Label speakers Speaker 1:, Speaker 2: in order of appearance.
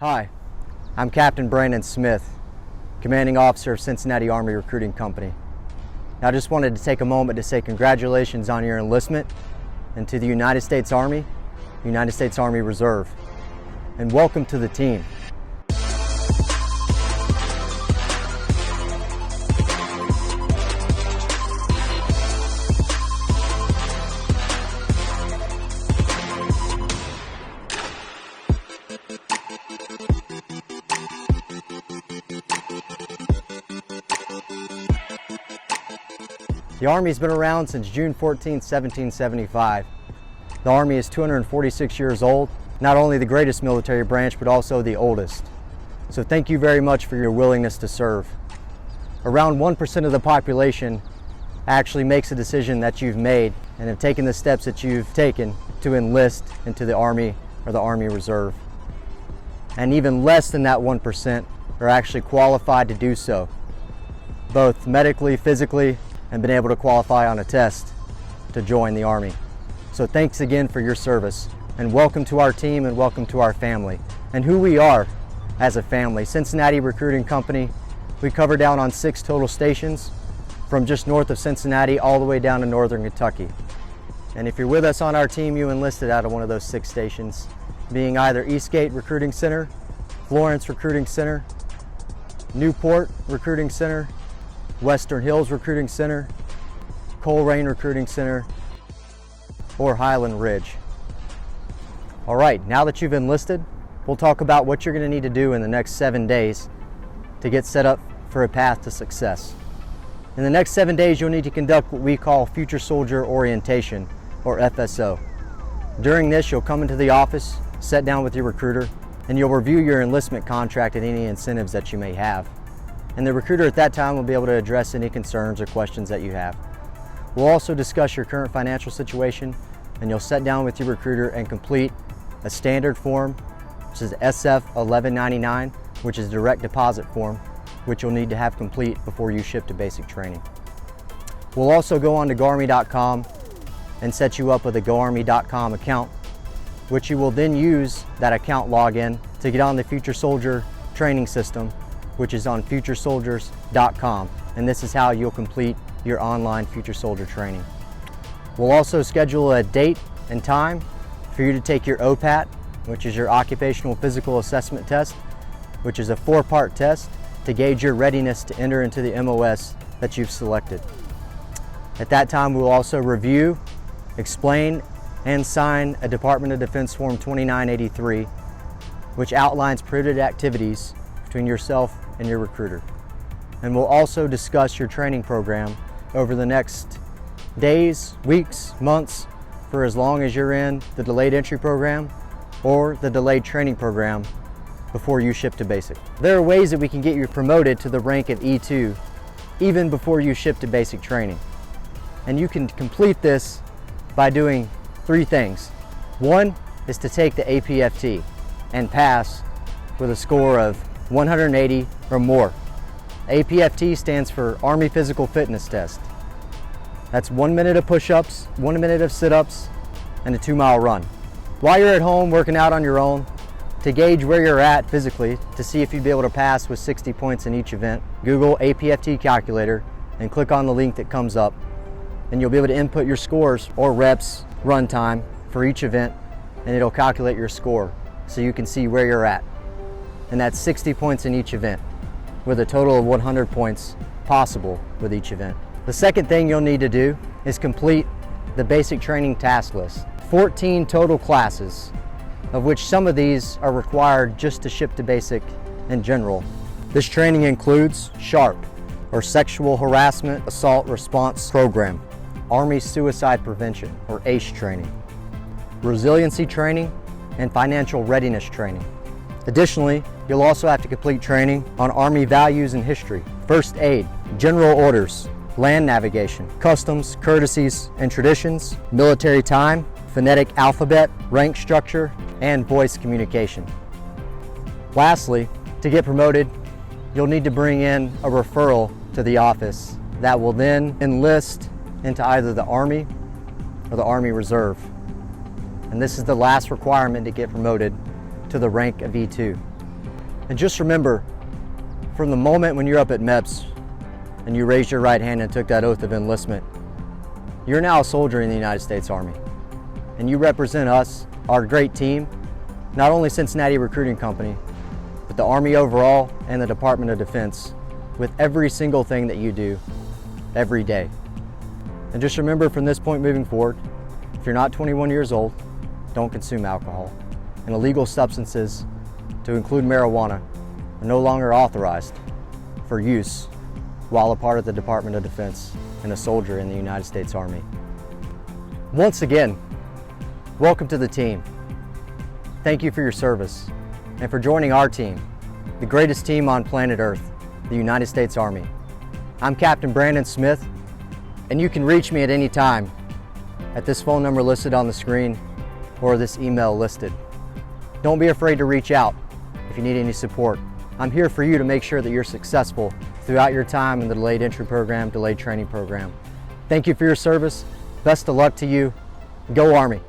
Speaker 1: Hi, I'm Captain Brandon Smith, Commanding Officer of Cincinnati Army Recruiting Company. Now, I just wanted to take a moment to say congratulations on your enlistment into the United States Army, United States Army Reserve, and welcome to the team. The Army's been around since June 14, 1775. The Army is 246 years old, not only the greatest military branch, but also the oldest. So thank you very much for your willingness to serve. Around 1% of the population actually makes a decision that you've made and have taken the steps that you've taken to enlist into the Army or the Army Reserve. And even less than that 1% are actually qualified to do so, both medically, physically, and been able to qualify on a test to join the Army. So thanks again for your service, and welcome to our team and welcome to our family and who we are as a family. Cincinnati Recruiting Company, we cover down on 6 total stations from just north of Cincinnati all the way down to northern Kentucky. And if you're with us on our team, you enlisted out of one of those 6 stations, being either Eastgate Recruiting Center, Florence Recruiting Center, Newport Recruiting Center, Western Hills Recruiting Center, Colerain Recruiting Center, or Highland Ridge. All right, now that you've enlisted, we'll talk about what you're going to need to do in the next 7 days to get set up for a path to success. In the next 7 days, you'll need to conduct what we call Future Soldier Orientation, or FSO. During this, you'll come into the office, sit down with your recruiter, and you'll review your enlistment contract and any incentives that you may have. And the recruiter at that time will be able to address any concerns or questions that you have. We'll also discuss your current financial situation, and you'll sit down with your recruiter and complete a standard form, which is SF 1199, which is a direct deposit form, which you'll need to have complete before you ship to basic training. We'll also go on to GoArmy.com and set you up with a GoArmy.com account, which you will then use that account login to get on the Future Soldier training system, which is on futuresoldiers.com, and this is how you'll complete your online Future Soldier training. We'll also schedule a date and time for you to take your OPAT, which is your Occupational Physical Assessment Test, which is a 4-part test to gauge your readiness to enter into the MOS that you've selected. At that time, we'll also review, explain, and sign a Department of Defense Form 2983, which outlines prohibited activities between yourself and your recruiter. And we'll also discuss your training program over the next days, weeks, months, for as long as you're in the delayed entry program or the delayed training program before you ship to basic. There are ways that we can get you promoted to the rank of E2 even before you ship to basic training. And you can complete this by doing 3 things. One is to take the APFT and pass with a score of 180 or more. APFT stands for Army Physical Fitness Test. That's 1 minute of push-ups, 1 minute of sit-ups, and a 2-mile run. While you're at home working out on your own, to gauge where you're at physically, to see if you'd be able to pass with 60 points in each event, Google APFT calculator and click on the link that comes up, and you'll be able to input your scores or reps, run time for each event, and it'll calculate your score so you can see where you're at. And that's 60 points in each event, with a total of 100 points possible with each event. The second thing you'll need to do is complete the basic training task list. 14 total classes, of which some of these are required just to ship to basic in general. This training includes SHARP, or Sexual Harassment Assault Response Program, Army Suicide Prevention, or ACE training, resiliency training, and financial readiness training. Additionally, you'll also have to complete training on Army values and history, first aid, general orders, land navigation, customs, courtesies, and traditions, military time, phonetic alphabet, rank structure, and voice communication. Lastly, to get promoted, you'll need to bring in a referral to the office that will then enlist into either the Army or the Army Reserve. And this is the last requirement to get promoted to the rank of E2. And just remember, from the moment when you're up at MEPS and you raised your right hand and took that oath of enlistment, you're now a soldier in the United States Army. And you represent us, our great team, not only Cincinnati Recruiting Company, but the Army overall and the Department of Defense with every single thing that you do every day. And just remember, from this point moving forward, if you're not 21 years old, don't consume alcohol. And illegal substances, to include marijuana, are no longer authorized for use while a part of the Department of Defense and a soldier in the United States Army. Once again, welcome to the team. Thank you for your service and for joining our team, the greatest team on planet Earth, the United States Army. I'm Captain Brandon Smith, and you can reach me at any time at this phone number listed on the screen or this email listed. Don't be afraid to reach out if you need any support. I'm here for you to make sure that you're successful throughout your time in the Delayed Entry Program, Delayed Training Program. Thank you for your service. Best of luck to you. Go Army.